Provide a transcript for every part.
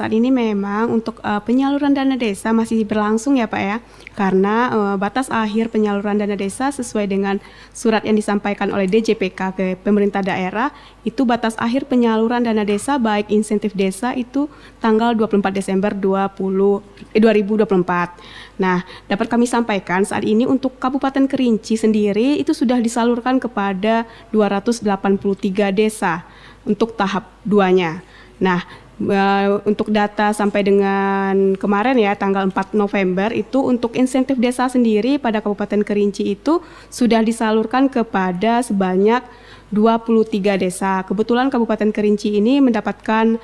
Saat ini memang untuk penyaluran dana desa masih berlangsung ya Pak ya, karena batas akhir penyaluran dana desa sesuai dengan surat yang disampaikan oleh DJPK ke pemerintah daerah, itu batas akhir penyaluran dana desa baik insentif desa itu tanggal 24 Desember 2024. Nah, dapat kami sampaikan saat ini untuk Kabupaten Kerinci sendiri itu sudah disalurkan kepada 283 desa untuk tahap 2-nya. Nah, untuk data sampai dengan kemarin ya tanggal 4 November itu untuk insentif desa sendiri pada Kabupaten Kerinci itu sudah disalurkan kepada sebanyak 23 desa. Kebetulan Kabupaten Kerinci ini mendapatkan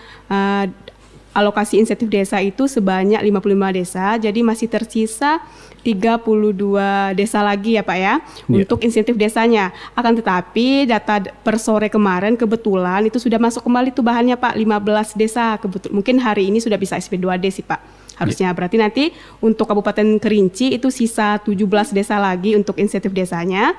alokasi insentif desa itu sebanyak 55 desa, jadi masih tersisa 32 desa lagi ya Pak ya, untuk insentif desanya. Akan tetapi data per sore kemarin kebetulan itu sudah masuk kembali tuh bahannya Pak, 15 desa. Mungkin hari ini sudah bisa SP2D sih Pak. Harusnya berarti nanti untuk Kabupaten Kerinci itu sisa 17 desa lagi untuk insentif desanya.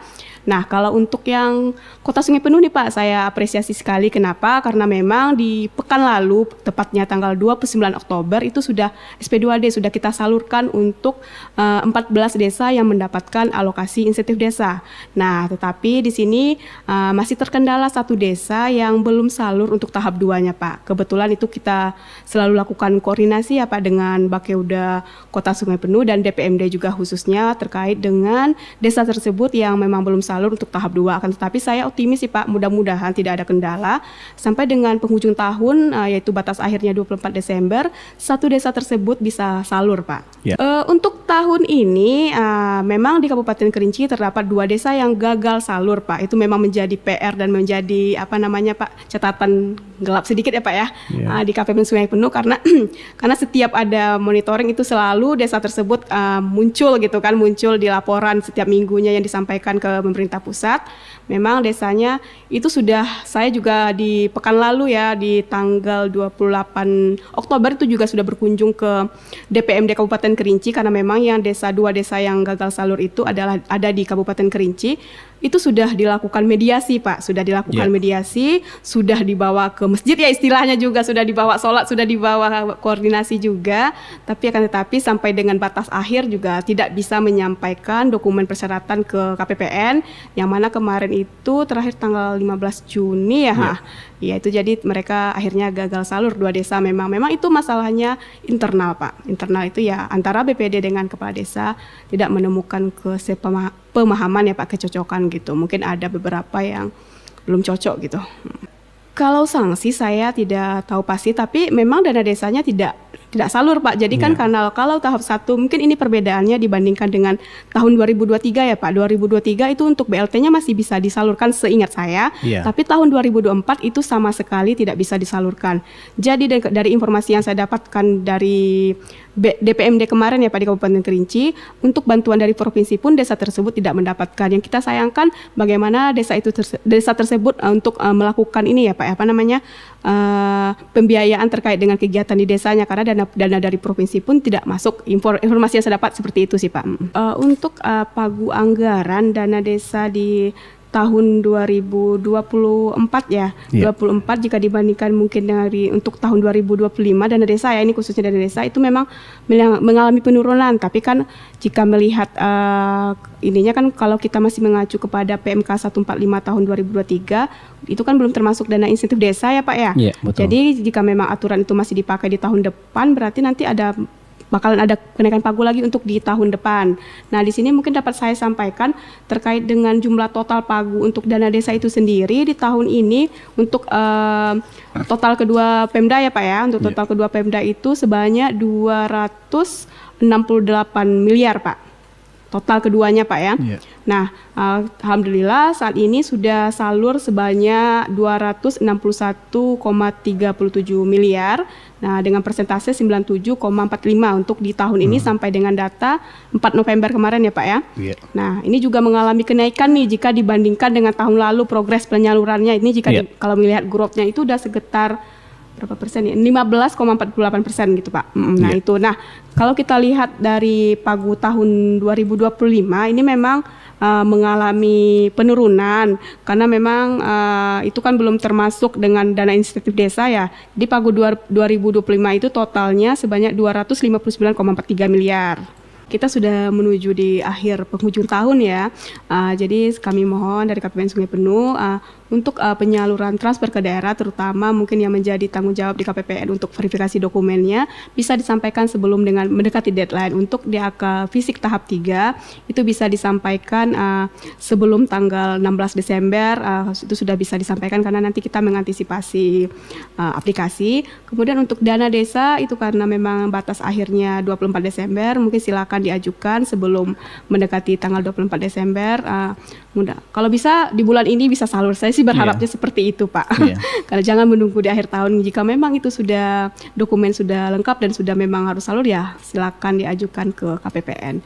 Nah, kalau untuk yang Kota Sungai Penuh nih Pak, saya apresiasi sekali. Kenapa? Karena memang di pekan lalu, tepatnya tanggal 29 Oktober itu sudah SP2D, sudah kita salurkan untuk 14 desa yang mendapatkan alokasi insentif desa. Nah, tetapi di sini masih terkendala satu desa yang belum salur untuk tahap 2-nya Pak. Kebetulan itu kita selalu lakukan koordinasi ya Pak dengan Bapeda Kota Sungai Penuh dan DPMD juga khususnya terkait dengan desa tersebut yang memang belum salur untuk tahap 2. Akan tetapi saya optimis sih Pak, mudah-mudahan tidak ada kendala sampai dengan penghujung tahun yaitu batas akhirnya 24 Desember, satu desa tersebut bisa salur Pak. Untuk tahun ini memang di Kabupaten Kerinci terdapat 2 desa yang gagal salur Pak. Itu memang menjadi PR dan menjadi Pak, catatan gelap sedikit ya Pak ya, di KPM Sungai Penuh karena setiap ada monitoring itu selalu desa tersebut muncul di laporan setiap minggunya yang disampaikan ke pemerintah pusat. Memang desanya itu sudah saya juga di pekan lalu ya di tanggal 28 Oktober itu juga sudah berkunjung ke DPMD Kabupaten Kerinci karena memang yang 2 desa yang gagal salur itu ada di Kabupaten Kerinci. Itu sudah dilakukan mediasi Pak, mediasi, sudah dibawa ke masjid ya istilahnya juga, sudah dibawa sholat, sudah dibawa koordinasi juga, tetapi sampai dengan batas akhir juga tidak bisa menyampaikan dokumen persyaratan ke KPPN, yang mana kemarin itu terakhir tanggal 15 Juni ya. Ya itu jadi mereka akhirnya gagal salur 2 desa. Memang itu masalahnya internal Pak. Internal itu ya antara BPD dengan kepala desa tidak menemukan pemahaman ya Pak, kecocokan gitu. Mungkin ada beberapa yang belum cocok gitu. Kalau sanksi saya tidak tahu pasti, tapi memang dana desanya tidak salur Pak. Jadi kan kalau tahap 1 mungkin ini perbedaannya dibandingkan dengan tahun 2023 ya Pak. 2023 itu untuk BLT-nya masih bisa disalurkan seingat saya. Tapi tahun 2024 itu sama sekali tidak bisa disalurkan. Jadi dari informasi yang saya dapatkan dari DPMD kemarin ya Pak di Kabupaten Kerinci, untuk bantuan dari provinsi pun desa tersebut tidak mendapatkan. Yang kita sayangkan bagaimana desa tersebut untuk melakukan ini ya Pak, pembiayaan terkait dengan kegiatan di desanya karena dana dari provinsi pun tidak masuk. Informasi yang saya dapat seperti itu sih Pak. Untuk pagu anggaran dana desa di tahun 2024 ya, 24 jika dibandingkan mungkin untuk tahun 2025 dana desa ya, ini khususnya dana desa itu memang mengalami penurunan. Tapi kan jika melihat ininya kan kalau kita masih mengacu kepada PMK 145 tahun 2023 itu kan belum termasuk dana insentif desa ya Pak ya. Jadi jika memang aturan itu masih dipakai di tahun depan berarti nanti bakalan ada kenaikan pagu lagi untuk di tahun depan. Nah, di sini mungkin dapat saya sampaikan terkait dengan jumlah total pagu untuk dana desa itu sendiri di tahun ini untuk total kedua Pemda ya Pak ya. Untuk total kedua Pemda itu sebanyak 268 miliar Pak. Total keduanya Pak ya. Nah, alhamdulillah saat ini sudah salur sebanyak 261,37 miliar. Nah, dengan persentase 97,45 untuk di tahun ini sampai dengan data 4 November kemarin ya Pak ya. Nah, ini juga mengalami kenaikan nih jika dibandingkan dengan tahun lalu progres penyalurannya. Ini jika kalau melihat growth-nya itu udah sekitar berapa persen ya? 15,48% gitu Pak. Nah itu. Nah kalau kita lihat dari pagu tahun 2025 ini memang mengalami penurunan karena memang itu kan belum termasuk dengan dana insentif desa ya. Di pagu 2025 itu totalnya sebanyak 259,43 miliar. Kita sudah menuju di akhir penghujung tahun ya. Jadi kami mohon dari KPPN Sungai Penuh untuk penyaluran transfer ke daerah, terutama mungkin yang menjadi tanggung jawab di KPPN untuk verifikasi dokumennya, bisa disampaikan sebelum dengan mendekati deadline. Untuk DAK fisik tahap 3 itu bisa disampaikan sebelum tanggal 16 Desember, itu sudah bisa disampaikan karena nanti kita mengantisipasi aplikasi. Kemudian untuk dana desa itu karena memang batas akhirnya 24 Desember, mungkin silakan diajukan sebelum mendekati tanggal 24 Desember. Mudah. Kalau bisa di bulan ini bisa salur. Saya sih berharapnya seperti itu Pak. Karena jangan menunggu di akhir tahun. Jika memang itu sudah dokumen sudah lengkap dan sudah memang harus salur ya silakan diajukan ke KPPN.